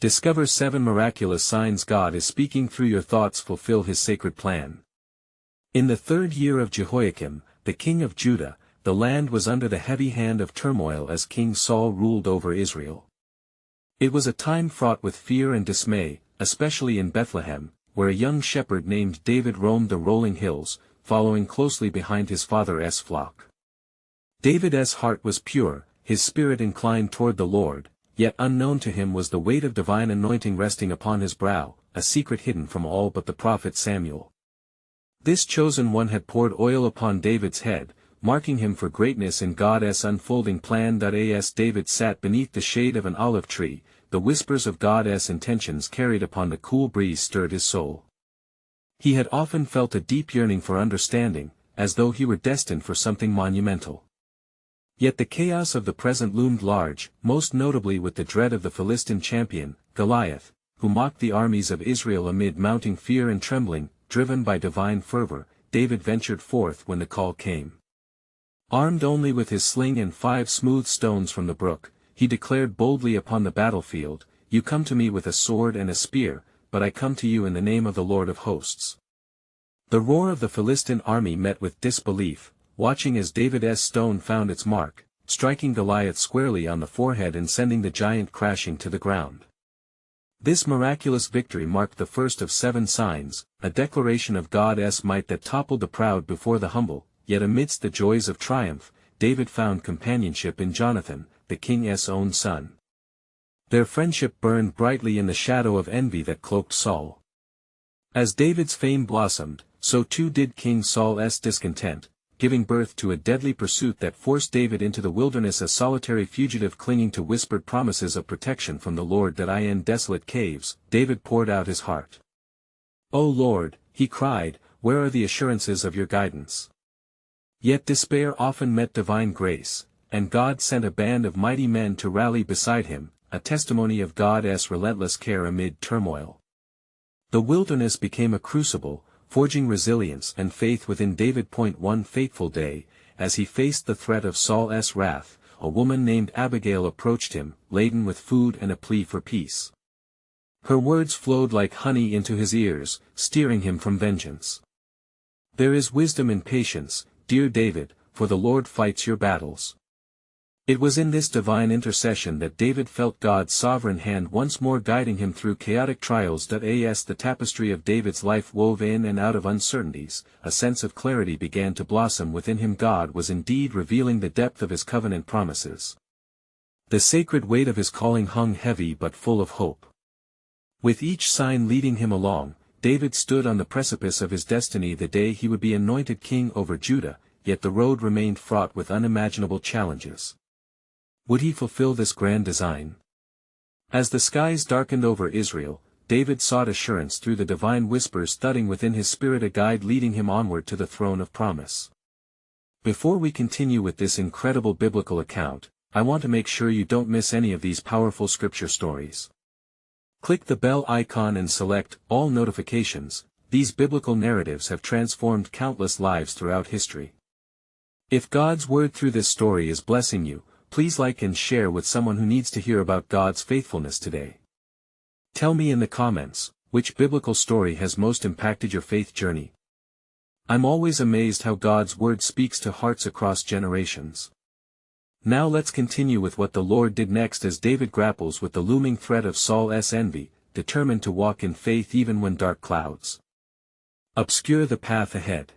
Discover 7 miraculous signs God is speaking through your thoughts. Fulfill His sacred plan. In the 3rd year of Jehoiakim, the king of Judah, the land was under the heavy hand of turmoil as King Saul ruled over Israel. It was a time fraught with fear and dismay, especially in Bethlehem, where a young shepherd named David roamed the rolling hills, following closely behind his father's flock. David's heart was pure, his spirit inclined toward the Lord, yet unknown to him was the weight of divine anointing resting upon his brow, a secret hidden from all but the prophet Samuel. This chosen one had poured oil upon David's head, marking him for greatness in God's unfolding plan. As David sat beneath the shade of an olive tree, the whispers of God's intentions carried upon the cool breeze stirred his soul. He had often felt a deep yearning for understanding, as though he were destined for something monumental. Yet the chaos of the present loomed large, most notably with the dread of the Philistine champion, Goliath, who mocked the armies of Israel. Amid mounting fear and trembling, driven by divine fervor, David ventured forth when the call came. Armed only with his sling and 5 smooth stones from the brook, he declared boldly upon the battlefield, "You come to me with a sword and a spear, but I come to you in the name of the Lord of hosts." The roar of the Philistine army met with disbelief, watching as David's stone found its mark, striking Goliath squarely on the forehead and sending the giant crashing to the ground. This miraculous victory marked the first of 7 signs, a declaration of God's might that toppled the proud before the humble. Yet amidst the joys of triumph, David found companionship in Jonathan, the king's own son. Their friendship burned brightly in the shadow of envy that cloaked Saul. As David's fame blossomed, so too did King Saul's discontent, giving birth to a deadly pursuit that forced David into the wilderness, a solitary fugitive clinging to whispered promises of protection from the Lord. That in desolate caves, David poured out his heart. "O Lord," he cried, "where are the assurances of your guidance?" Yet despair often met divine grace, and God sent a band of mighty men to rally beside him, a testimony of God's relentless care amid turmoil. The wilderness became a crucible, forging resilience and faith within David. One fateful day, as he faced the threat of Saul's wrath, a woman named Abigail approached him, laden with food and a plea for peace. Her words flowed like honey into his ears, steering him from vengeance. "There is wisdom in patience, dear David, for the Lord fights your battles." It was in this divine intercession that David felt God's sovereign hand once more guiding him through chaotic trials. As the tapestry of David's life wove in and out of uncertainties, a sense of clarity began to blossom within him. God was indeed revealing the depth of his covenant promises. The sacred weight of his calling hung heavy but full of hope. With each sign leading him along, David stood on the precipice of his destiny. The day he would be anointed king over Judah, yet the road remained fraught with unimaginable challenges. Would he fulfill this grand design? As the skies darkened over Israel, David sought assurance through the divine whispers thudding within his spirit, a guide leading him onward to the throne of promise. Before we continue with this incredible biblical account, I want to make sure you don't miss any of these powerful scripture stories. Click the bell icon and select All Notifications. These biblical narratives have transformed countless lives throughout history. If God's word through this story is blessing you, please like and share with someone who needs to hear about God's faithfulness today. Tell me in the comments, which biblical story has most impacted your faith journey? I'm always amazed how God's word speaks to hearts across generations. Now let's continue with what the Lord did next as David grapples with the looming threat of Saul's envy, determined to walk in faith even when dark clouds obscure the path ahead.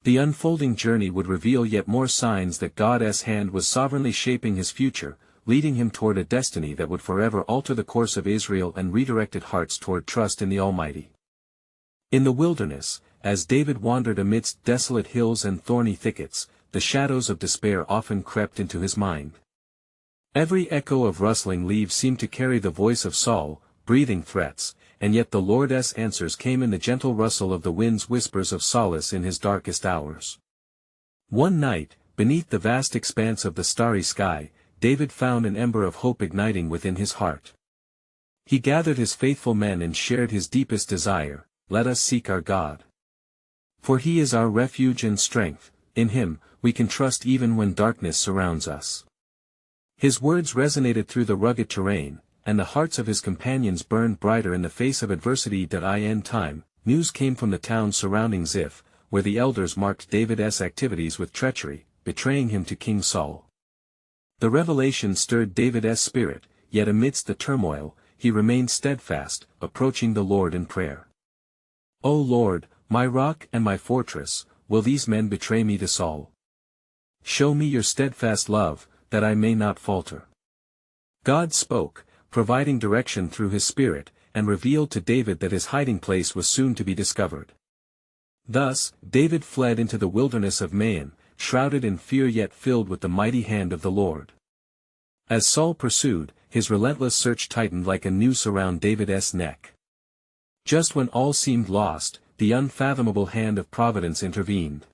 The unfolding journey would reveal yet more signs that God's hand was sovereignly shaping his future, leading him toward a destiny that would forever alter the course of Israel and redirected hearts toward trust in the Almighty. In the wilderness, as David wandered amidst desolate hills and thorny thickets, the shadows of despair often crept into his mind. Every echo of rustling leaves seemed to carry the voice of Saul, breathing threats, and yet the Lord's answers came in the gentle rustle of the wind's whispers of solace in his darkest hours. One night, beneath the vast expanse of the starry sky, David found an ember of hope igniting within his heart. He gathered his faithful men and shared his deepest desire: "Let us seek our God. For he is our refuge and strength, in him we can trust even when darkness surrounds us." His words resonated through the rugged terrain, and the hearts of his companions burned brighter in the face of adversity. In time, news came from the towns surrounding Ziph, where the elders marked David's activities with treachery, betraying him to King Saul. The revelation stirred David's spirit, yet amidst the turmoil, he remained steadfast, approaching the Lord in prayer. O Lord, my rock and my fortress, will these men betray me to Saul? Show me your steadfast love, that I may not falter. God spoke, providing direction through his spirit, and revealed to David that his hiding place was soon to be discovered. Thus, David fled into the wilderness of Maon, shrouded in fear yet filled with the mighty hand of the Lord. As Saul pursued, his relentless search tightened like a noose around David's neck. Just when all seemed lost, the unfathomable hand of providence intervened.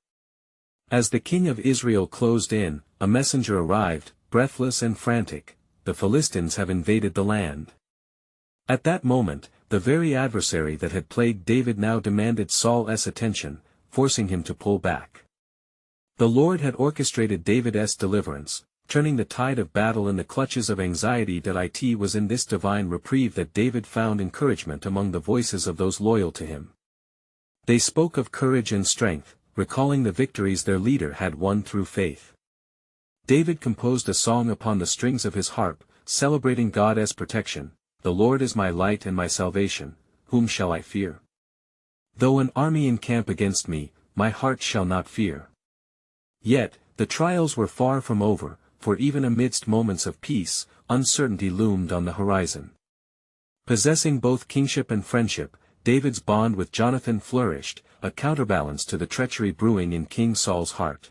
As the king of Israel closed in, a messenger arrived, breathless and frantic. The Philistines have invaded the land. At that moment, the very adversary that had plagued David now demanded Saul's attention, forcing him to pull back. The Lord had orchestrated David's deliverance, turning the tide of battle in the clutches of anxiety. It was in this divine reprieve that David found encouragement among the voices of those loyal to him. They spoke of courage and strength, recalling the victories their leader had won through faith. David composed a song upon the strings of his harp, celebrating God's protection. The Lord is my light and my salvation, whom shall I fear? Though an army encamp against me, my heart shall not fear. Yet, the trials were far from over, for even amidst moments of peace, uncertainty loomed on the horizon. Possessing both kingship and friendship, David's bond with Jonathan flourished, a counterbalance to the treachery brewing in King Saul's heart.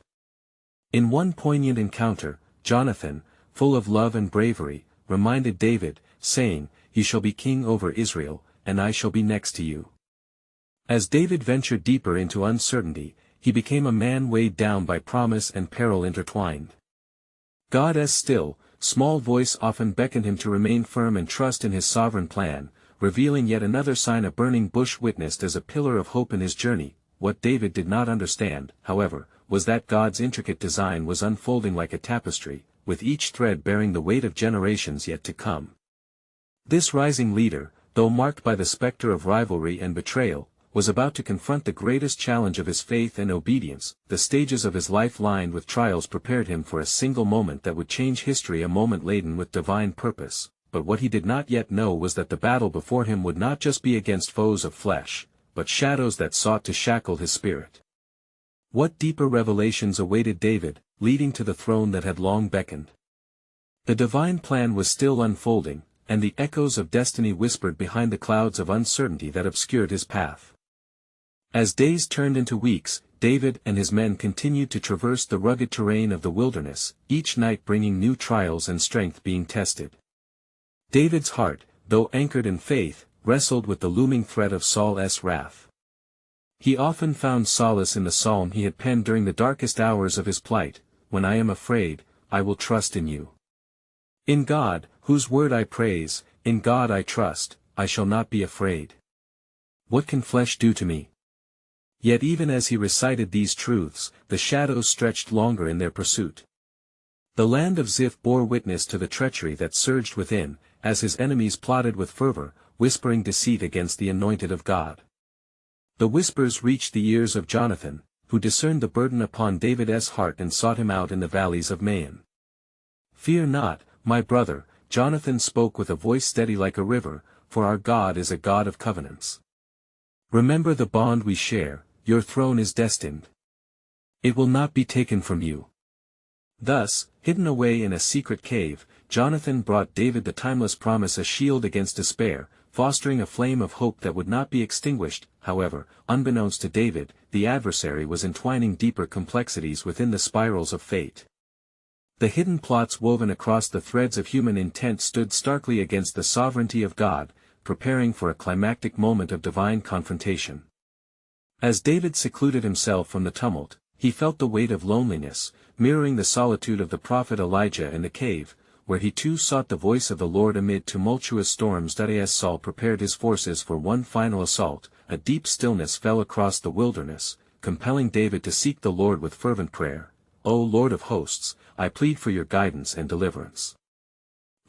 In one poignant encounter, Jonathan, full of love and bravery, reminded David, saying, "You shall be king over Israel, and I shall be next to you." As David ventured deeper into uncertainty, he became a man weighed down by promise and peril intertwined. God's still, small voice often beckoned him to remain firm and trust in his sovereign plan, revealing yet another sign a burning bush witnessed as a pillar of hope in his journey. What David did not understand, however, was that God's intricate design was unfolding like a tapestry, with each thread bearing the weight of generations yet to come. This rising leader, though marked by the specter of rivalry and betrayal, was about to confront the greatest challenge of his faith and obedience. The stages of his life lined with trials prepared him for a single moment that would change history, a moment laden with divine purpose. But what he did not yet know was that the battle before him would not just be against foes of flesh, but shadows that sought to shackle his spirit. What deeper revelations awaited David, leading to the throne that had long beckoned? The divine plan was still unfolding, and the echoes of destiny whispered behind the clouds of uncertainty that obscured his path. As days turned into weeks, David and his men continued to traverse the rugged terrain of the wilderness, each night bringing new trials and strength being tested. David's heart, though anchored in faith, wrestled with the looming threat of Saul's wrath. He often found solace in the psalm he had penned during the darkest hours of his plight, "When I am afraid, I will trust in you. In God, whose word I praise, in God I trust, I shall not be afraid. What can flesh do to me?" Yet even as he recited these truths, the shadows stretched longer in their pursuit. The land of Ziph bore witness to the treachery that surged within, as his enemies plotted with fervor, whispering deceit against the anointed of God. The whispers reached the ears of Jonathan, who discerned the burden upon David's heart and sought him out in the valleys of Maon. "Fear not, my brother," Jonathan spoke with a voice steady like a river, "for our God is a God of covenants. Remember the bond we share, your throne is destined. It will not be taken from you." Thus, hidden away in a secret cave, Jonathan brought David the timeless promise, a shield against despair, fostering a flame of hope that would not be extinguished. However, unbeknownst to David, the adversary was entwining deeper complexities within the spirals of fate. The hidden plots woven across the threads of human intent stood starkly against the sovereignty of God, preparing for a climactic moment of divine confrontation. As David secluded himself from the tumult, he felt the weight of loneliness, mirroring the solitude of the prophet Elijah in the cave, where he too sought the voice of the Lord amid tumultuous storms. As Saul prepared his forces for one final assault, a deep stillness fell across the wilderness, compelling David to seek the Lord with fervent prayer. "O Lord of hosts, I plead for your guidance and deliverance.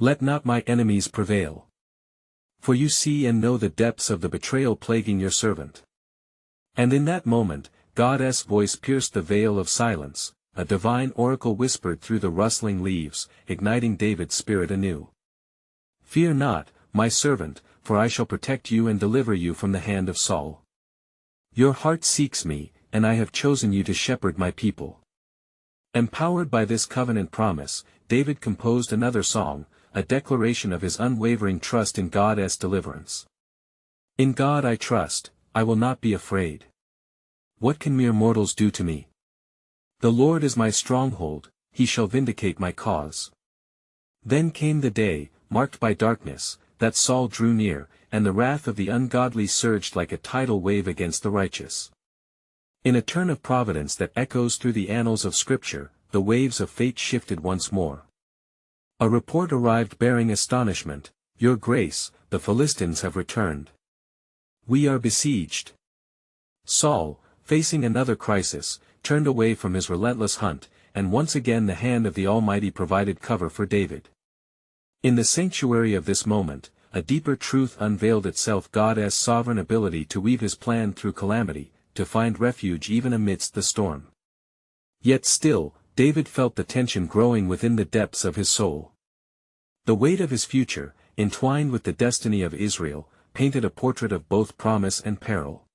Let not my enemies prevail. For you see and know the depths of the betrayal plaguing your servant. And in that moment, God's voice pierced the veil of silence, a divine oracle whispered through the rustling leaves, igniting David's spirit anew. Fear not, my servant, for I shall protect you and deliver you from the hand of Saul. Your heart seeks me, and I have chosen you to shepherd my people. Empowered by this covenant promise, David composed another song, a declaration of his unwavering trust in God's deliverance. In God I trust, I will not be afraid. What can mere mortals do to me? The Lord is my stronghold, he shall vindicate my cause. Then came the day, marked by darkness, that Saul drew near, and the wrath of the ungodly surged like a tidal wave against the righteous. In a turn of providence that echoes through the annals of Scripture, the waves of fate shifted once more. A report arrived bearing astonishment, Your Grace, the Philistines have returned. We are besieged. Saul, facing another crisis, turned away from his relentless hunt, and once again the hand of the Almighty provided cover for David. In the sanctuary of this moment, a deeper truth unveiled itself: God's sovereign ability to weave his plan through calamity, to find refuge even amidst the storm. Yet still, David felt the tension growing within the depths of his soul. The weight of his future, entwined with the destiny of Israel, painted a portrait of both promise and peril.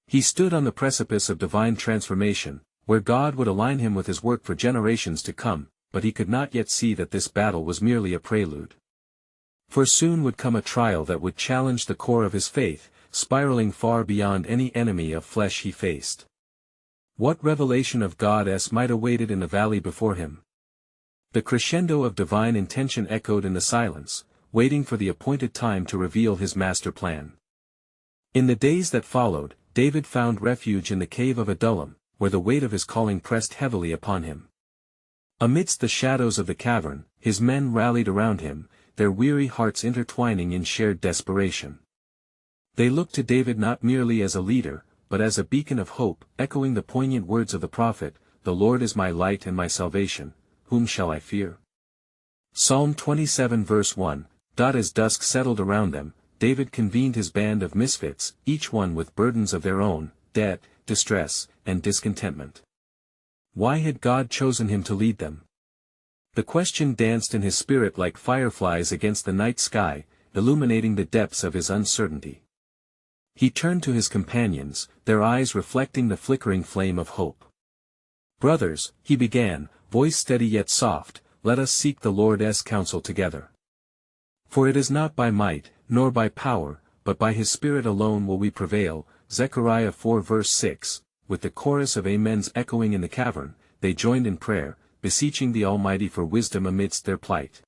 He stood on the precipice of divine transformation, where God would align him with his work for generations to come, but he could not yet see that this battle was merely a prelude. For soon would come a trial that would challenge the core of his faith, spiraling far beyond any enemy of flesh he faced. What revelation of God's might awaited in the valley before him? The crescendo of divine intention echoed in the silence, waiting for the appointed time to reveal his master plan. In the days that followed, David found refuge in the cave of Adullam, where the weight of his calling pressed heavily upon him. Amidst the shadows of the cavern, his men rallied around him, their weary hearts intertwining in shared desperation. They looked to David not merely as a leader, but as a beacon of hope, echoing the poignant words of the prophet, "The Lord is my light and my salvation, whom shall I fear?" Psalm 27 verse 1. As dusk settled around them, David convened his band of misfits, each one with burdens of their own, debt, distress, and discontentment. Why had God chosen him to lead them? The question danced in his spirit like fireflies against the night sky, illuminating the depths of his uncertainty. He turned to his companions, their eyes reflecting the flickering flame of hope. "Brothers," he began, voice steady yet soft, "let us seek the Lord's counsel together. For it is not by might, nor by power, but by his Spirit alone will we prevail." Zechariah 4 verse 6, with the chorus of amens echoing in the cavern, they joined in prayer, beseeching the Almighty for wisdom amidst their plight.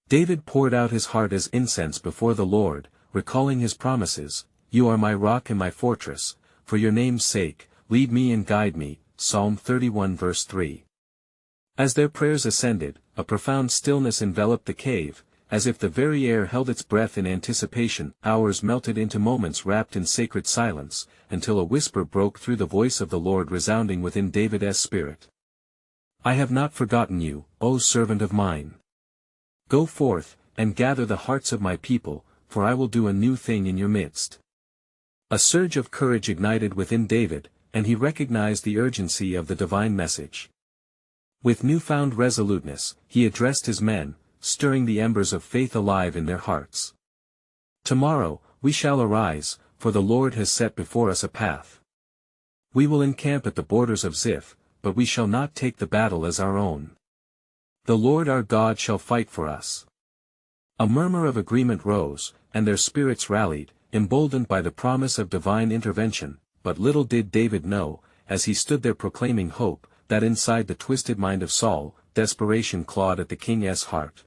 David poured out his heart as incense before the Lord, recalling his promises, "You are my rock and my fortress, for your name's sake, lead me and guide me." Psalm 31 verse 3. As their prayers ascended, a profound stillness enveloped the cave, as if the very air held its breath in anticipation. Hours melted into moments wrapped in sacred silence, until a whisper broke through, the voice of the Lord resounding within David's spirit. "I have not forgotten you, O servant of mine. Go forth, and gather the hearts of my people, for I will do a new thing in your midst." A surge of courage ignited within David, and he recognized the urgency of the divine message. With newfound resoluteness, he addressed his men, stirring the embers of faith alive in their hearts. "Tomorrow, we shall arise, for the Lord has set before us a path. We will encamp at the borders of Ziph, but we shall not take the battle as our own. The Lord our God shall fight for us." A murmur of agreement rose, and their spirits rallied, emboldened by the promise of divine intervention, but little did David know, as he stood there proclaiming hope, that inside the twisted mind of Saul, desperation clawed at the king's heart.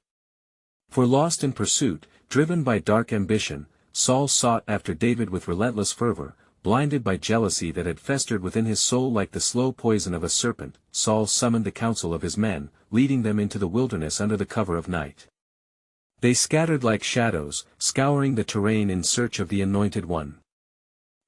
For lost in pursuit, driven by dark ambition, Saul sought after David with relentless fervor. Blinded by jealousy that had festered within his soul like the slow poison of a serpent, Saul summoned the council of his men, leading them into the wilderness under the cover of night. They scattered like shadows, scouring the terrain in search of the Anointed One.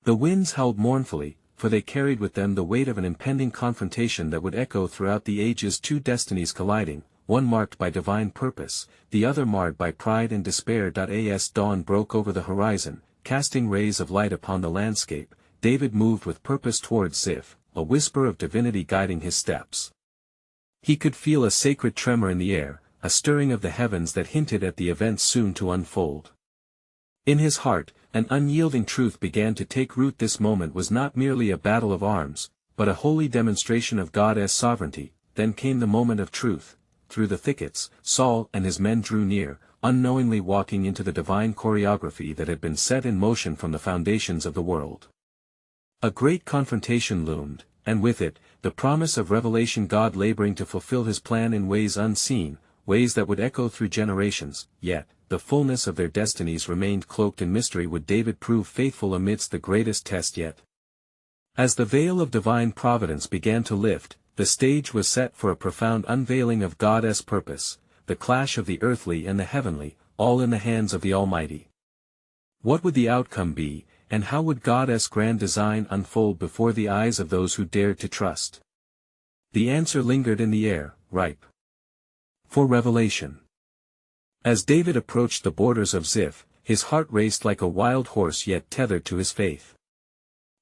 The winds howled mournfully, for they carried with them the weight of an impending confrontation that would echo throughout the ages, two destinies colliding, one marked by divine purpose, the other marred by pride and despair. As dawn broke over the horizon, casting rays of light upon the landscape, David moved with purpose towards Ziph, a whisper of divinity guiding his steps. He could feel a sacred tremor in the air, a stirring of the heavens that hinted at the events soon to unfold. In his heart, an unyielding truth began to take root. This moment was not merely a battle of arms, but a holy demonstration of God's sovereignty. Then came the moment of truth. Through the thickets, Saul and his men drew near, unknowingly walking into the divine choreography that had been set in motion from the foundations of the world. A great confrontation loomed, and with it, the promise of revelation. God laboring to fulfill his plan in ways unseen, ways that would echo through generations, yet, the fullness of their destinies remained cloaked in mystery. Would David prove faithful amidst the greatest test yet? As the veil of divine providence began to lift, the stage was set for a profound unveiling of God's purpose, the clash of the earthly and the heavenly, all in the hands of the Almighty. What would the outcome be, and how would God's grand design unfold before the eyes of those who dared to trust? The answer lingered in the air, ripe for revelation. As David approached the borders of Ziph, his heart raced like a wild horse yet tethered to his faith.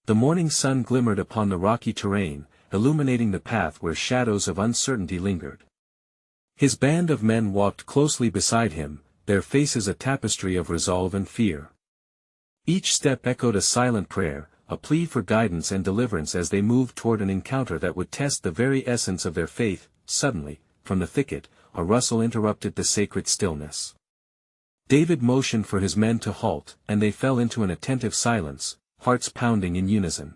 The morning sun glimmered upon the rocky terrain, illuminating the path where shadows of uncertainty lingered. His band of men walked closely beside him, their faces a tapestry of resolve and fear. Each step echoed a silent prayer, a plea for guidance and deliverance as they moved toward an encounter that would test the very essence of their faith. Suddenly, from the thicket, a rustle interrupted the sacred stillness. David motioned for his men to halt, and they fell into an attentive silence, hearts pounding in unison.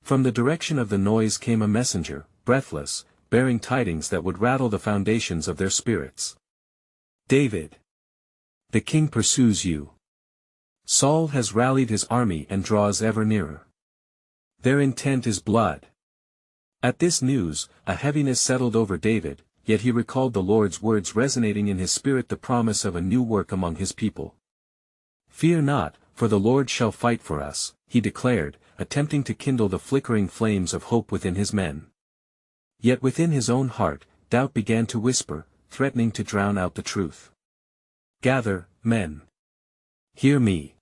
From the direction of the noise came a messenger, breathless, bearing tidings that would rattle the foundations of their spirits. David, the king pursues you. Saul has rallied his army and draws ever nearer. Their intent is blood. At this news, a heaviness settled over David, yet he recalled the Lord's words resonating in his spirit, the promise of a new work among his people. Fear not, for the Lord shall fight for us, he declared, attempting to kindle the flickering flames of hope within his men. Yet within his own heart, doubt began to whisper, threatening to drown out the truth. Gather, men. Hear me.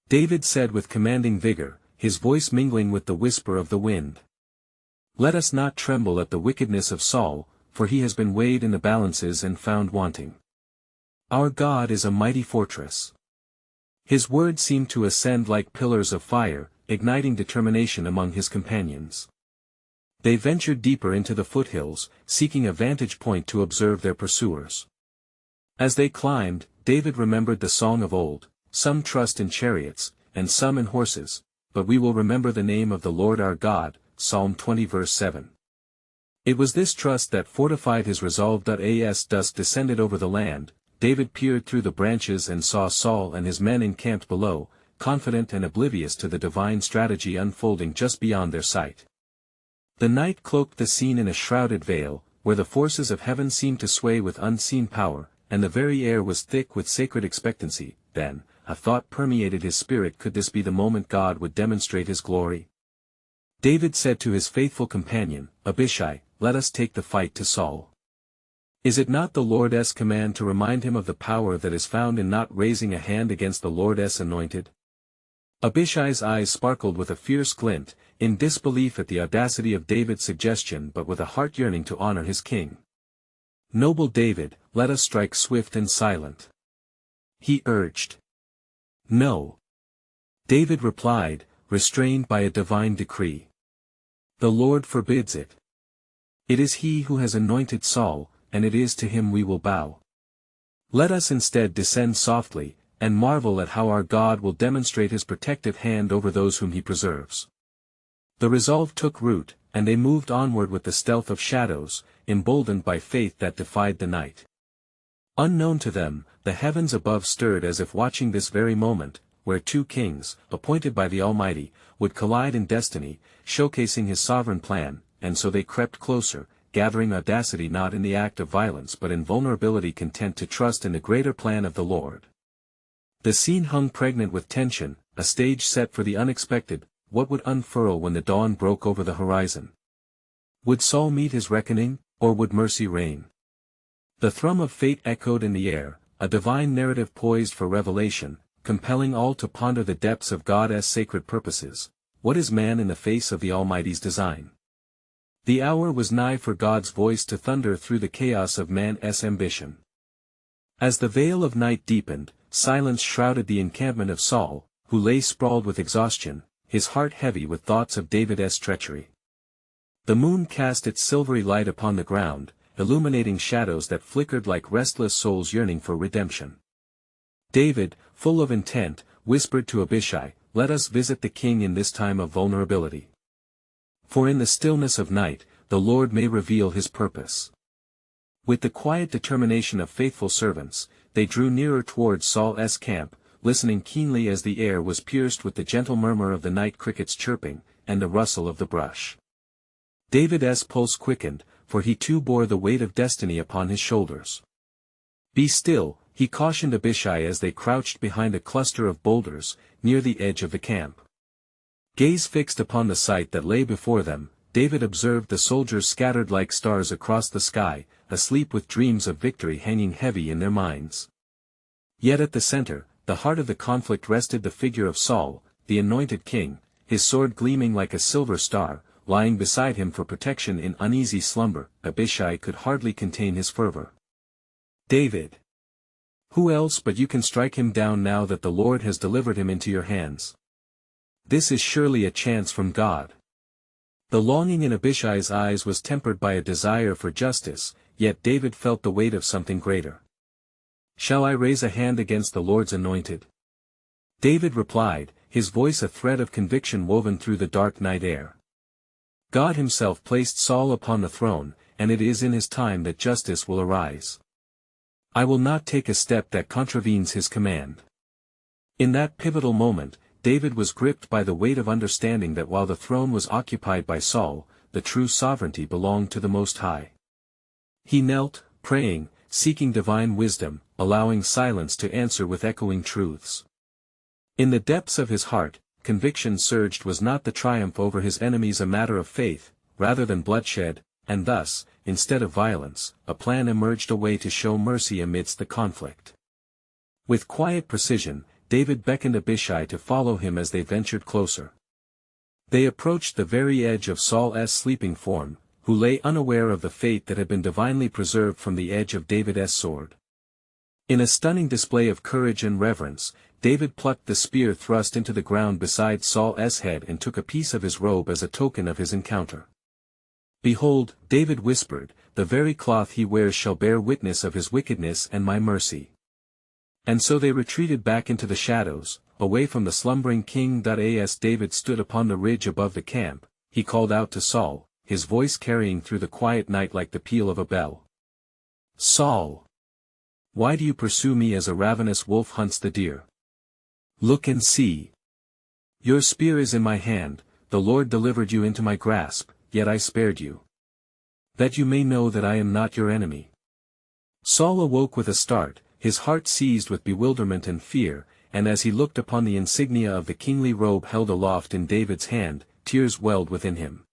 David said with commanding vigor, his voice mingling with the whisper of the wind. Let us not tremble at the wickedness of Saul, for he has been weighed in the balances and found wanting. Our God is a mighty fortress. His words seemed to ascend like pillars of fire, igniting determination among his companions. They ventured deeper into the foothills, seeking a vantage point to observe their pursuers. As they climbed, David remembered the song of old, some trust in chariots, and some in horses, but we will remember the name of the Lord our God, Psalm 20 verse 7. It was this trust that fortified his resolve. As dusk descended over the land, David peered through the branches and saw Saul and his men encamped below, confident and oblivious to the divine strategy unfolding just beyond their sight. The night cloaked the scene in a shrouded veil, where the forces of heaven seemed to sway with unseen power, and the very air was thick with sacred expectancy. Then, a thought permeated his spirit: could this be the moment God would demonstrate his glory? David said to his faithful companion, Abishai, let us take the fight to Saul. Is it not the Lord's command to remind him of the power that is found in not raising a hand against the Lord's anointed? Abishai's eyes sparkled with a fierce glint, in disbelief at the audacity of David's suggestion but with a heart yearning to honor his king. Noble David, let us strike swift and silent. He urged. No. David replied, restrained by a divine decree. The Lord forbids it. It is he who has anointed Saul, and it is to him we will bow. Let us instead descend softly, and marvel at how our God will demonstrate his protective hand over those whom he preserves. The resolve took root, and they moved onward with the stealth of shadows, emboldened by faith that defied the night. Unknown to them, the heavens above stirred as if watching this very moment, where two kings, appointed by the Almighty, would collide in destiny, showcasing his sovereign plan, and so they crept closer, gathering audacity not in the act of violence but in vulnerability, content to trust in the greater plan of the Lord. The scene hung pregnant with tension, a stage set for the unexpected. What would unfurl when the dawn broke over the horizon? Would Saul meet his reckoning, or would mercy reign? The thrum of fate echoed in the air, a divine narrative poised for revelation, compelling all to ponder the depths of God's sacred purposes. What is man in the face of the Almighty's design? The hour was nigh for God's voice to thunder through the chaos of man's ambition. As the veil of night deepened, silence shrouded the encampment of Saul, who lay sprawled with exhaustion, his heart heavy with thoughts of David's treachery. The moon cast its silvery light upon the ground, illuminating shadows that flickered like restless souls yearning for redemption. David, full of intent, whispered to Abishai, "Let us visit the king in this time of vulnerability. For in the stillness of night, the Lord may reveal his purpose." With the quiet determination of faithful servants, they drew nearer towards Saul's camp, listening keenly as the air was pierced with the gentle murmur of the night crickets chirping, and the rustle of the brush. David's pulse quickened, for he too bore the weight of destiny upon his shoulders. "Be still," he cautioned Abishai as they crouched behind a cluster of boulders, near the edge of the camp. Gaze fixed upon the sight that lay before them, David observed the soldiers scattered like stars across the sky, asleep with dreams of victory hanging heavy in their minds. Yet at the center, the heart of the conflict rested the figure of Saul, the anointed king, his sword gleaming like a silver star, lying beside him for protection in uneasy slumber. Abishai could hardly contain his fervor. "David! Who else but you can strike him down now that the Lord has delivered him into your hands? This is surely a chance from God." The longing in Abishai's eyes was tempered by a desire for justice, yet David felt the weight of something greater. "Shall I raise a hand against the Lord's anointed?" David replied, his voice a thread of conviction woven through the dark night air. "God himself placed Saul upon the throne, and it is in his time that justice will arise. I will not take a step that contravenes his command." In that pivotal moment, David was gripped by the weight of understanding that while the throne was occupied by Saul, the true sovereignty belonged to the Most High. He knelt, praying, seeking divine wisdom, allowing silence to answer with echoing truths. In the depths of his heart, conviction surged. Was not the triumph over his enemies a matter of faith, rather than bloodshed, and thus, instead of violence, a plan emerged, a way to show mercy amidst the conflict. With quiet precision, David beckoned Abishai to follow him as they ventured closer. They approached the very edge of Saul's sleeping form, who lay unaware of the fate that had been divinely preserved from the edge of David's sword. In a stunning display of courage and reverence, David plucked the spear thrust into the ground beside Saul's head and took a piece of his robe as a token of his encounter. "Behold," David whispered, "the very cloth he wears shall bear witness of his wickedness and my mercy." And so they retreated back into the shadows, away from the slumbering king. As David stood upon the ridge above the camp, he called out to Saul, his voice carrying through the quiet night like the peal of a bell. "Saul! Why do you pursue me as a ravenous wolf hunts the deer? Look and see. Your spear is in my hand, the Lord delivered you into my grasp, yet I spared you. That you may know that I am not your enemy." Saul awoke with a start, his heart seized with bewilderment and fear, and as he looked upon the insignia of the kingly robe held aloft in David's hand, tears welled within him.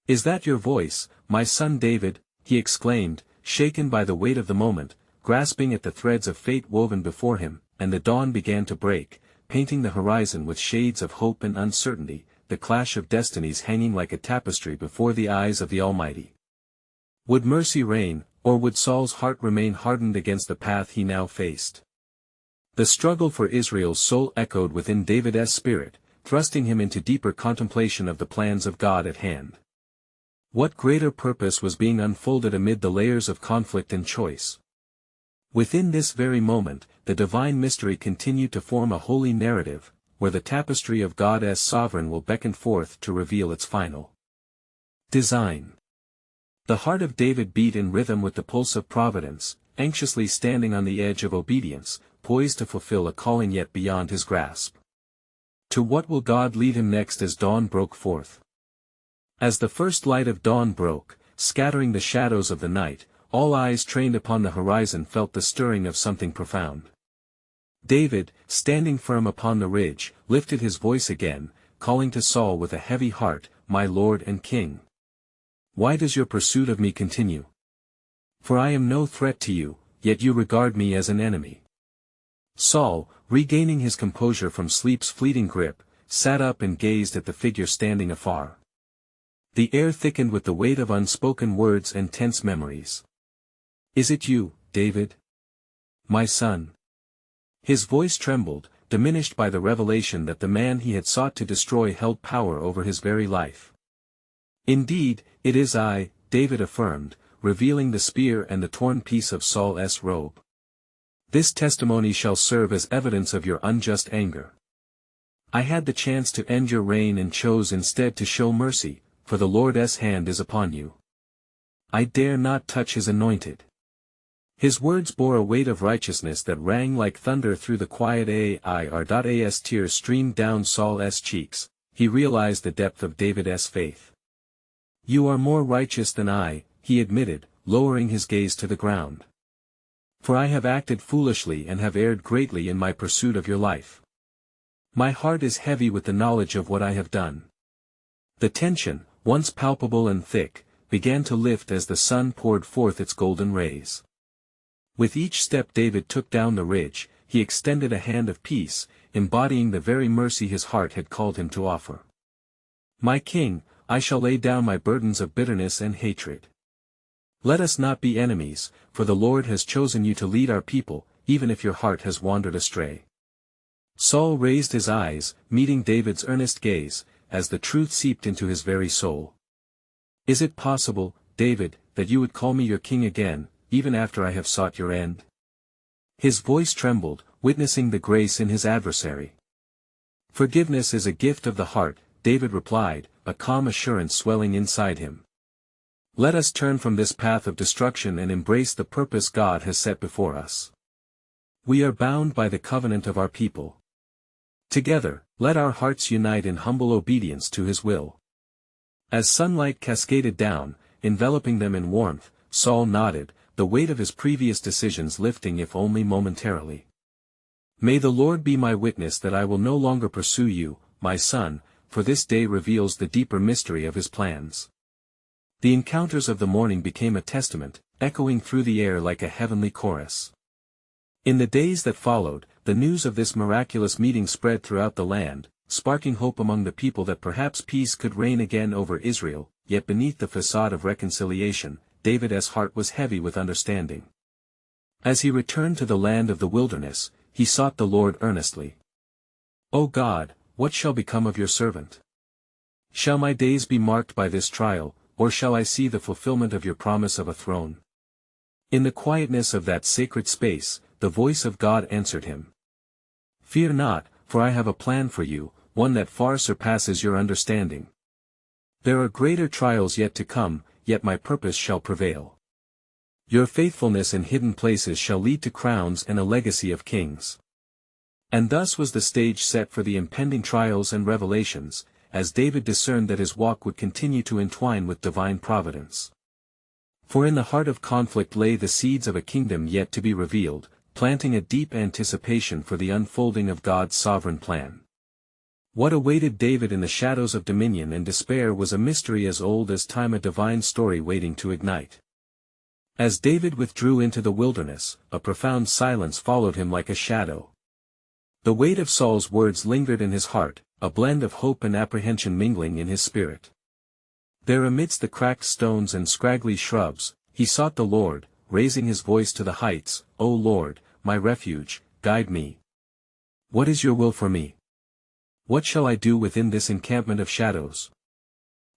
"Is that your voice, my son David?" he exclaimed, shaken by the weight of the moment, grasping at the threads of fate woven before him. And the dawn began to break, painting the horizon with shades of hope and uncertainty, the clash of destinies hanging like a tapestry before the eyes of the Almighty. Would mercy reign, or would Saul's heart remain hardened against the path he now faced? The struggle for Israel's soul echoed within David's spirit, thrusting him into deeper contemplation of the plans of God at hand. What greater purpose was being unfolded amid the layers of conflict and choice? Within this very moment, the divine mystery continued to form a holy narrative, where the tapestry of God's sovereign will beckon forth to reveal its final design. The heart of David beat in rhythm with the pulse of providence, anxiously standing on the edge of obedience, poised to fulfill a calling yet beyond his grasp. To what will God lead him next as dawn broke forth? As the first light of dawn broke, scattering the shadows of the night, all eyes trained upon the horizon felt the stirring of something profound. David, standing firm upon the ridge, lifted his voice again, calling to Saul with a heavy heart, "My Lord and King. Why does your pursuit of me continue? For I am no threat to you, yet you regard me as an enemy." Saul, regaining his composure from sleep's fleeting grip, sat up and gazed at the figure standing afar. The air thickened with the weight of unspoken words and tense memories. "Is it you, David? My son?" His voice trembled, diminished by the revelation that the man he had sought to destroy held power over his very life. "Indeed, it is I," David affirmed, revealing the spear and the torn piece of Saul's robe. "This testimony shall serve as evidence of your unjust anger. I had the chance to end your reign and chose instead to show mercy, for the Lord's hand is upon you. I dare not touch his anointed." His words bore a weight of righteousness that rang like thunder through the quiet air. As tears streamed down Saul's cheeks, he realized the depth of David's faith. "You are more righteous than I," he admitted, lowering his gaze to the ground. "For I have acted foolishly and have erred greatly in my pursuit of your life. My heart is heavy with the knowledge of what I have done." The tension, once palpable and thick, began to lift as the sun poured forth its golden rays. With each step David took down the ridge, he extended a hand of peace, embodying the very mercy his heart had called him to offer. "My king, I shall lay down my burdens of bitterness and hatred. Let us not be enemies, for the Lord has chosen you to lead our people, even if your heart has wandered astray." Saul raised his eyes, meeting David's earnest gaze, as the truth seeped into his very soul. "Is it possible, David, that you would call me your king again, even after I have sought your end?" His voice trembled, witnessing the grace in his adversary. "Forgiveness is a gift of the heart," David replied, a calm assurance swelling inside him. "Let us turn from this path of destruction and embrace the purpose God has set before us. We are bound by the covenant of our people. Together, let our hearts unite in humble obedience to his will." As sunlight cascaded down, enveloping them in warmth, Saul nodded, the weight of his previous decisions lifting if only momentarily. "May the Lord be my witness that I will no longer pursue you, my son, for this day reveals the deeper mystery of his plans." The encounters of the morning became a testament, echoing through the air like a heavenly chorus. In the days that followed, the news of this miraculous meeting spread throughout the land, sparking hope among the people that perhaps peace could reign again over Israel, yet beneath the facade of reconciliation, David's heart was heavy with understanding. As he returned to the land of the wilderness, he sought the Lord earnestly. "O God, what shall become of your servant? Shall my days be marked by this trial, or shall I see the fulfillment of your promise of a throne?" In the quietness of that sacred space, the voice of God answered him. "Fear not, for I have a plan for you, one that far surpasses your understanding. There are greater trials yet to come, yet my purpose shall prevail. Your faithfulness in hidden places shall lead to crowns and a legacy of kings." And thus was the stage set for the impending trials and revelations, as David discerned that his walk would continue to entwine with divine providence. For in the heart of conflict lay the seeds of a kingdom yet to be revealed, planting a deep anticipation for the unfolding of God's sovereign plan. What awaited David in the shadows of dominion and despair was a mystery as old as time, a divine story waiting to ignite. As David withdrew into the wilderness, a profound silence followed him like a shadow. The weight of Saul's words lingered in his heart, a blend of hope and apprehension mingling in his spirit. There amidst the cracked stones and scraggly shrubs, he sought the Lord, raising his voice to the heights, "O Lord, my refuge, guide me. What is your will for me? What shall I do within this encampment of shadows?"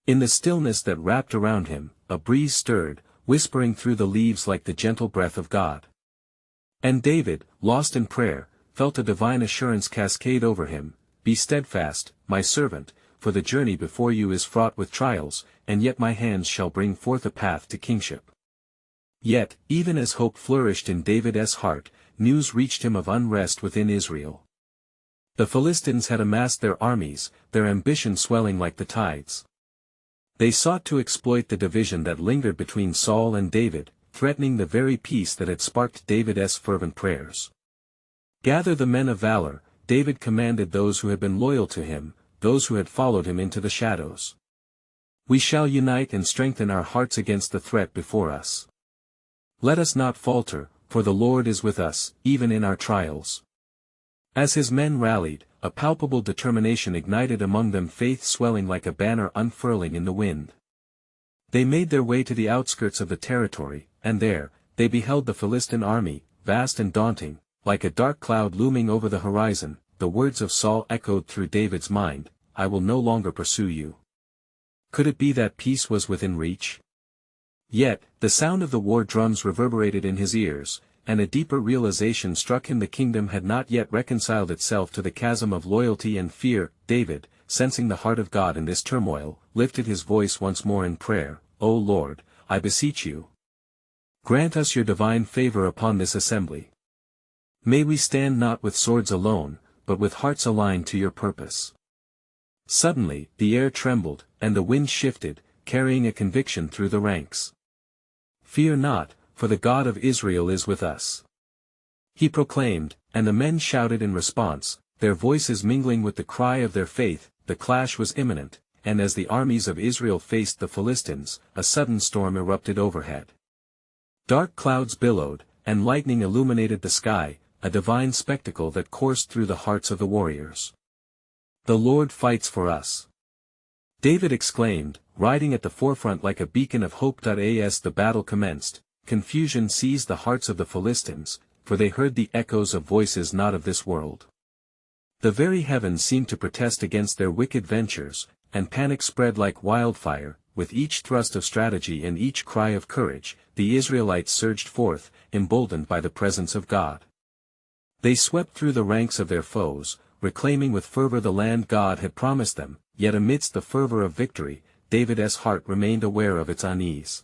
In the stillness that wrapped around him, a breeze stirred, whispering through the leaves like the gentle breath of God. And David, lost in prayer, felt a divine assurance cascade over him, "Be steadfast, my servant, for the journey before you is fraught with trials, and yet my hands shall bring forth a path to kingship." Yet, even as hope flourished in David's heart, news reached him of unrest within Israel. The Philistines had amassed their armies, their ambition swelling like the tides. They sought to exploit the division that lingered between Saul and David, threatening the very peace that had sparked David's fervent prayers. "Gather the men of valor," David commanded those who had been loyal to him, those who had followed him into the shadows. "We shall unite and strengthen our hearts against the threat before us. Let us not falter, for the Lord is with us, even in our trials. As his men rallied, a palpable determination ignited among them, faith swelling like a banner unfurling in the wind. They made their way to the outskirts of the territory, and there, they beheld the Philistine army, vast and daunting, like a dark cloud looming over the horizon. The words of Saul echoed through David's mind, "I will no longer pursue you." Could it be that peace was within reach? Yet, the sound of the war drums reverberated in his ears, and a deeper realization struck him: the kingdom had not yet reconciled itself to the chasm of loyalty and fear. David, sensing the heart of God in this turmoil, lifted his voice once more in prayer. "O Lord, I beseech you, grant us your divine favor upon this assembly. May we stand not with swords alone, but with hearts aligned to your purpose." Suddenly, the air trembled, and the wind shifted, carrying a conviction through the ranks. "Fear not, for the God of Israel is with us," he proclaimed, and the men shouted in response, their voices mingling with the cry of their faith. The clash was imminent, and as the armies of Israel faced the Philistines, a sudden storm erupted overhead. Dark clouds billowed, and lightning illuminated the sky, a divine spectacle that coursed through the hearts of the warriors. "The Lord fights for us," David exclaimed, riding at the forefront like a beacon of hope. As the battle commenced, confusion seized the hearts of the Philistines, for they heard the echoes of voices not of this world. The very heavens seemed to protest against their wicked ventures, and panic spread like wildfire. With each thrust of strategy and each cry of courage, the Israelites surged forth, emboldened by the presence of God. They swept through the ranks of their foes, reclaiming with fervor the land God had promised them. Yet amidst the fervor of victory, David's heart remained aware of its unease.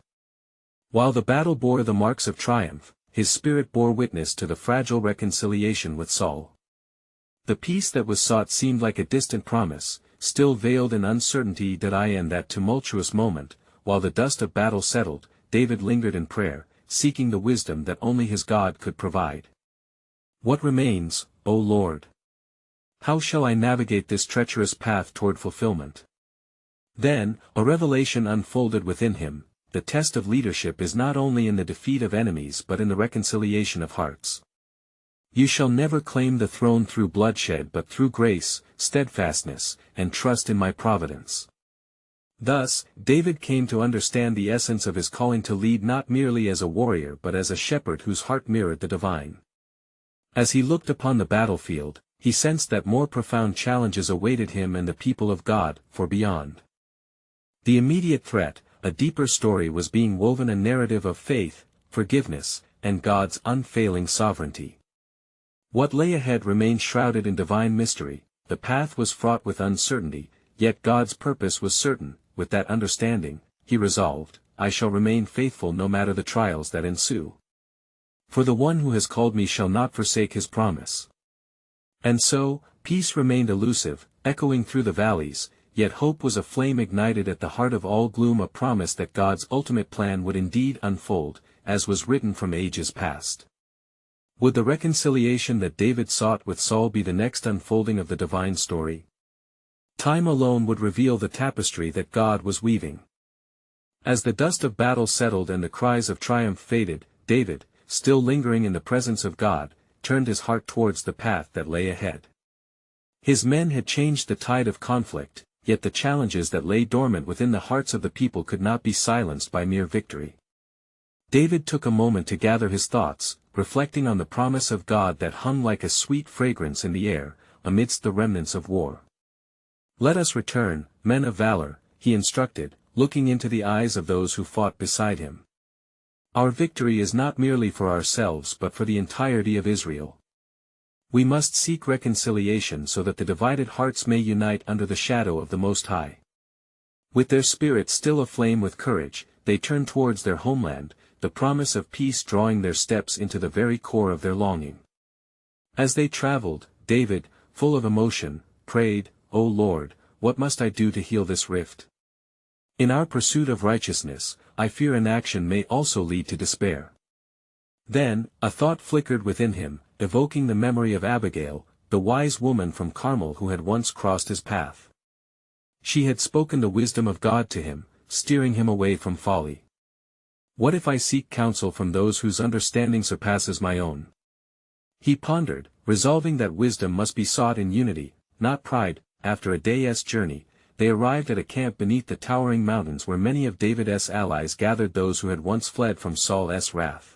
While the battle bore the marks of triumph, his spirit bore witness to the fragile reconciliation with Saul. The peace that was sought seemed like a distant promise, still veiled in uncertainty. In that tumultuous moment, while the dust of battle settled, David lingered in prayer, seeking the wisdom that only his God could provide. "What remains, O Lord? How shall I navigate this treacherous path toward fulfillment?" Then, a revelation unfolded within him: the test of leadership is not only in the defeat of enemies but in the reconciliation of hearts. "You shall never claim the throne through bloodshed but through grace, steadfastness, and trust in my providence." Thus, David came to understand the essence of his calling to lead, not merely as a warrior but as a shepherd whose heart mirrored the divine. As he looked upon the battlefield, he sensed that more profound challenges awaited him and the people of God, for beyond the immediate threat, a deeper story was being woven, a narrative of faith, forgiveness, and God's unfailing sovereignty. What lay ahead remained shrouded in divine mystery. The path was fraught with uncertainty, yet God's purpose was certain. With that understanding, he resolved, "I shall remain faithful no matter the trials that ensue. For the one who has called me shall not forsake his promise." And so, peace remained elusive, echoing through the valleys, yet hope was a flame ignited at the heart of all gloom, a promise that God's ultimate plan would indeed unfold, as was written from ages past. Would the reconciliation that David sought with Saul be the next unfolding of the divine story? Time alone would reveal the tapestry that God was weaving. As the dust of battle settled and the cries of triumph faded, David, still lingering in the presence of God, turned his heart towards the path that lay ahead. His men had changed the tide of conflict, yet the challenges that lay dormant within the hearts of the people could not be silenced by mere victory. David took a moment to gather his thoughts, reflecting on the promise of God that hung like a sweet fragrance in the air, amidst the remnants of war. "Let us return, men of valor," he instructed, looking into the eyes of those who fought beside him. "Our victory is not merely for ourselves but for the entirety of Israel. We must seek reconciliation so that the divided hearts may unite under the shadow of the Most High." With their spirits still aflame with courage, they turned towards their homeland, the promise of peace drawing their steps into the very core of their longing. As they traveled, David, full of emotion, prayed, "O Lord, what must I do to heal this rift? In our pursuit of righteousness, I fear inaction may also lead to despair." Then, a thought flickered within him, evoking the memory of Abigail, the wise woman from Carmel who had once crossed his path. She had spoken the wisdom of God to him, steering him away from folly. What if I seek counsel from those whose understanding surpasses my own? He pondered, resolving that wisdom must be sought in unity, not pride. After a day's journey, they arrived at a camp beneath the towering mountains where many of David's allies gathered, those who had once fled from Saul's wrath.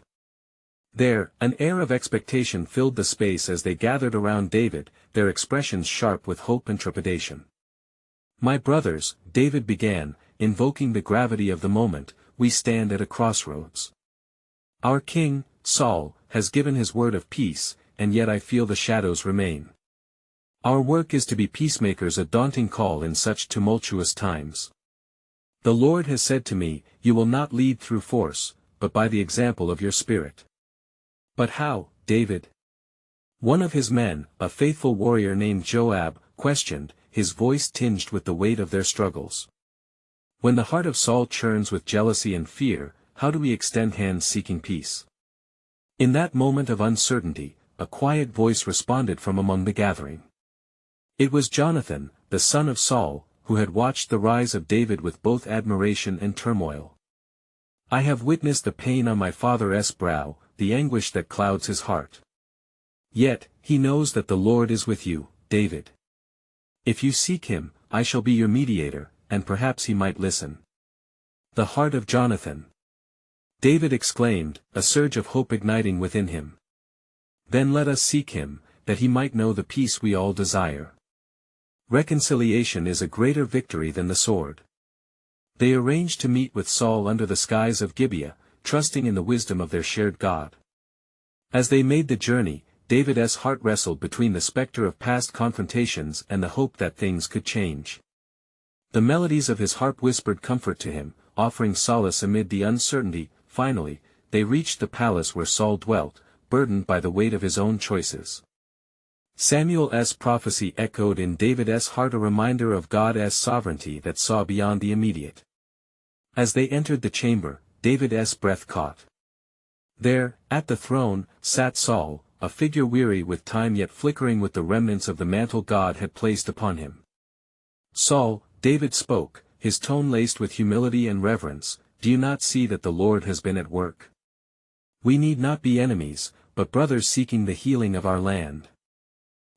There, an air of expectation filled the space as they gathered around David, their expressions sharp with hope and trepidation. "My brothers," David began, invoking the gravity of the moment, "we stand at a crossroads. Our king, Saul, has given his word of peace, and yet I feel the shadows remain. Our work is to be peacemakers, a daunting call in such tumultuous times. The Lord has said to me, you will not lead through force, but by the example of your spirit." "But how, David?" One of his men, a faithful warrior named Joab, questioned, his voice tinged with the weight of their struggles. "When the heart of Saul churns with jealousy and fear, how do we extend hands seeking peace?" In that moment of uncertainty, a quiet voice responded from among the gathering. It was Jonathan, the son of Saul, who had watched the rise of David with both admiration and turmoil. "I have witnessed the pain on my father's brow, the anguish that clouds his heart. Yet, he knows that the Lord is with you, David. If you seek him, I shall be your mediator, and perhaps he might listen." The heart of Jonathan! David exclaimed, a surge of hope igniting within him. "Then let us seek him, that he might know the peace we all desire. Reconciliation is a greater victory than the sword." They arranged to meet with Saul under the skies of Gibeah, trusting in the wisdom of their shared God. As they made the journey, David's heart wrestled between the specter of past confrontations and the hope that things could change. The melodies of his harp whispered comfort to him, offering solace amid the uncertainty. Finally, they reached the palace where Saul dwelt, burdened by the weight of his own choices. Samuel's prophecy echoed in David's heart, a reminder of God's sovereignty that saw beyond the immediate. As they entered the chamber, David's breath caught. There, at the throne, sat Saul, a figure weary with time yet flickering with the remnants of the mantle God had placed upon him. "Saul," David spoke, his tone laced with humility and reverence, "do you not see that the Lord has been at work? We need not be enemies, but brothers seeking the healing of our land."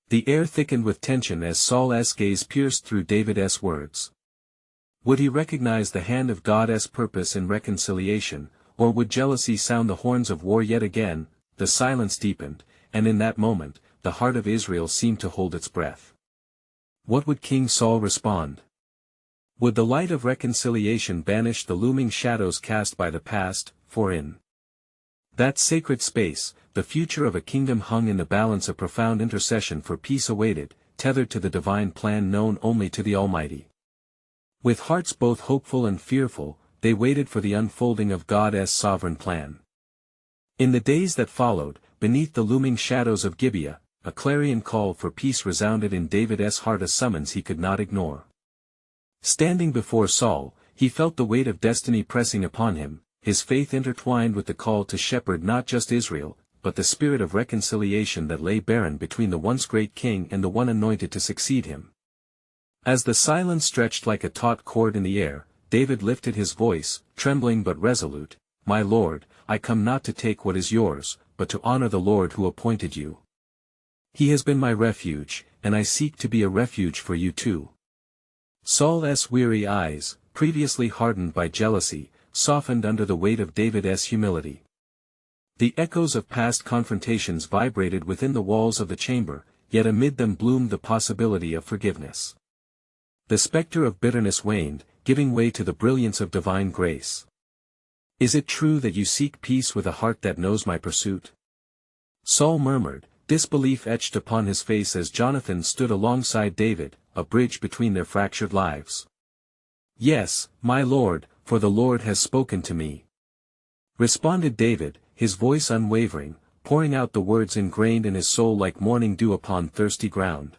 The air thickened with tension as Saul's gaze pierced through David's words. Would he recognize the hand of God's purpose in reconciliation, or would jealousy sound the horns of war yet again? The silence deepened, and in that moment, the heart of Israel seemed to hold its breath. What would King Saul respond? Would the light of reconciliation banish the looming shadows cast by the past? For in that sacred space, the future of a kingdom hung in the balance. A profound intercession for peace awaited, tethered to the divine plan known only to the Almighty. With hearts both hopeful and fearful, they waited for the unfolding of God's sovereign plan. In the days that followed, beneath the looming shadows of Gibeah, a clarion call for peace resounded in David's heart, a summons he could not ignore. Standing before Saul, he felt the weight of destiny pressing upon him, his faith intertwined with the call to shepherd not just Israel, but the spirit of reconciliation that lay barren between the once great king and the one anointed to succeed him. As the silence stretched like a taut cord in the air, David lifted his voice, trembling but resolute, "My Lord, I come not to take what is yours, but to honor the Lord who appointed you. He has been my refuge, and I seek to be a refuge for you too." Saul's weary eyes, previously hardened by jealousy, softened under the weight of David's humility. The echoes of past confrontations vibrated within the walls of the chamber, yet amid them bloomed the possibility of forgiveness. The specter of bitterness waned, giving way to the brilliance of divine grace. "Is it true that you seek peace with a heart that knows my pursuit?" Saul murmured, disbelief etched upon his face as Jonathan stood alongside David, a bridge between their fractured lives. "Yes, my lord, for the Lord has spoken to me," responded David, his voice unwavering, pouring out the words ingrained in his soul like morning dew upon thirsty ground.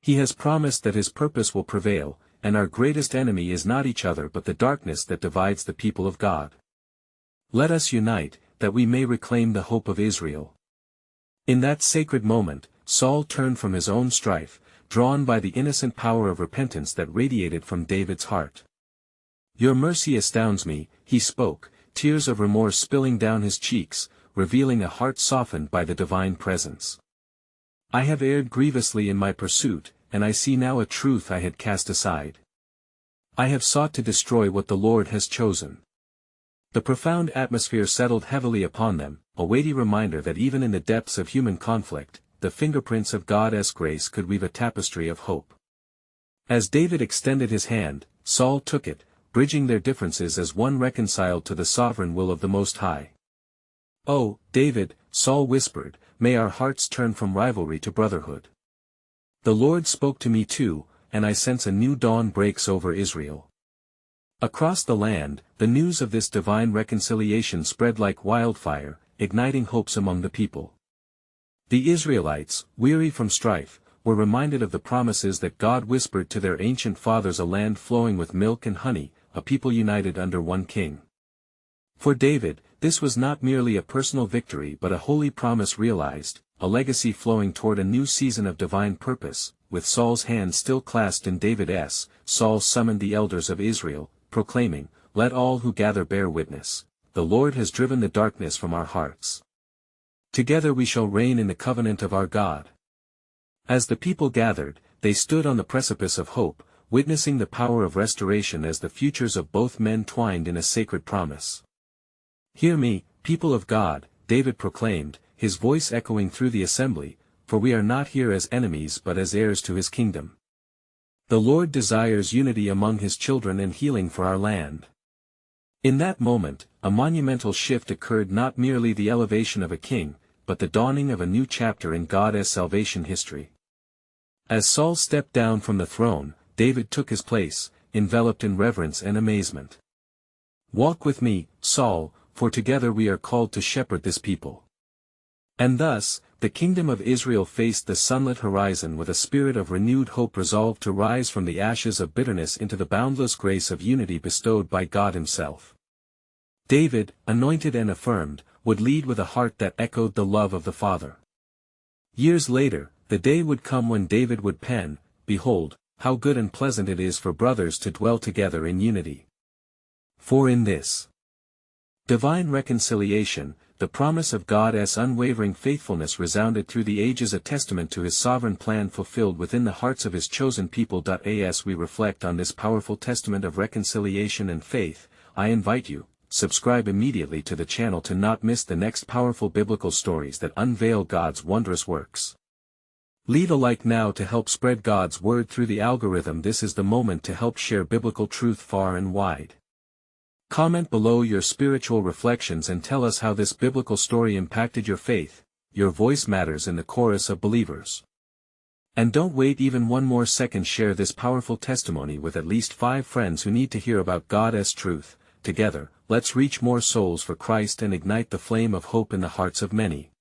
"He has promised that his purpose will prevail, and our greatest enemy is not each other but the darkness that divides the people of God. Let us unite, that we may reclaim the hope of Israel." In that sacred moment, Saul turned from his own strife, drawn by the innocent power of repentance that radiated from David's heart. "Your mercy astounds me," he spoke, tears of remorse spilling down his cheeks, revealing a heart softened by the divine presence. I have erred grievously in my pursuit, and I see now a truth I had cast aside. I have sought to destroy what the Lord has chosen. The profound atmosphere settled heavily upon them, a weighty reminder that even in the depths of human conflict, the fingerprints of God's grace could weave a tapestry of hope. As David extended his hand, Saul took it, bridging their differences as one reconciled to the sovereign will of the Most High. "Oh, David," Saul whispered, "may our hearts turn from rivalry to brotherhood. The Lord spoke to me too, and I sense a new dawn breaks over Israel." Across the land, the news of this divine reconciliation spread like wildfire, igniting hopes among the people. The Israelites, weary from strife, were reminded of the promises that God whispered to their ancient fathers, a land flowing with milk and honey, a people united under one king. For David, this was not merely a personal victory but a holy promise realized, a legacy flowing toward a new season of divine purpose. With Saul's hand still clasped in David's, Saul summoned the elders of Israel, proclaiming, "Let all who gather bear witness. The Lord has driven the darkness from our hearts. Together we shall reign in the covenant of our God." As the people gathered, they stood on the precipice of hope, witnessing the power of restoration as the futures of both men twined in a sacred promise. "Hear me, people of God," David proclaimed, his voice echoing through the assembly, "for we are not here as enemies but as heirs to his kingdom. The Lord desires unity among his children and healing for our land." In that moment, a monumental shift occurred, not merely the elevation of a king, but the dawning of a new chapter in God's salvation history. As Saul stepped down from the throne, David took his place, enveloped in reverence and amazement. "Walk with me, Saul, for together we are called to shepherd this people." And thus, the kingdom of Israel faced the sunlit horizon with a spirit of renewed hope, resolved to rise from the ashes of bitterness into the boundless grace of unity bestowed by God himself. David, anointed and affirmed, would lead with a heart that echoed the love of the Father. Years later, the day would come when David would pen, "Behold, how good and pleasant it is for brothers to dwell together in unity. For in this divine reconciliation, the promise of God's unwavering faithfulness resounded through the ages, a testament to his sovereign plan fulfilled within the hearts of his chosen people." As we reflect on this powerful testament of reconciliation and faith, I invite you, subscribe immediately to the channel to not miss the next powerful biblical stories that unveil God's wondrous works. Leave a like now to help spread God's word through the algorithm. This is the moment to help share biblical truth far and wide. Comment below your spiritual reflections and tell us how this biblical story impacted your faith. Your voice matters in the chorus of believers. And don't wait even one more second. Share this powerful testimony with at least 5 friends who need to hear about God's truth. Together, let's reach more souls for Christ and ignite the flame of hope in the hearts of many.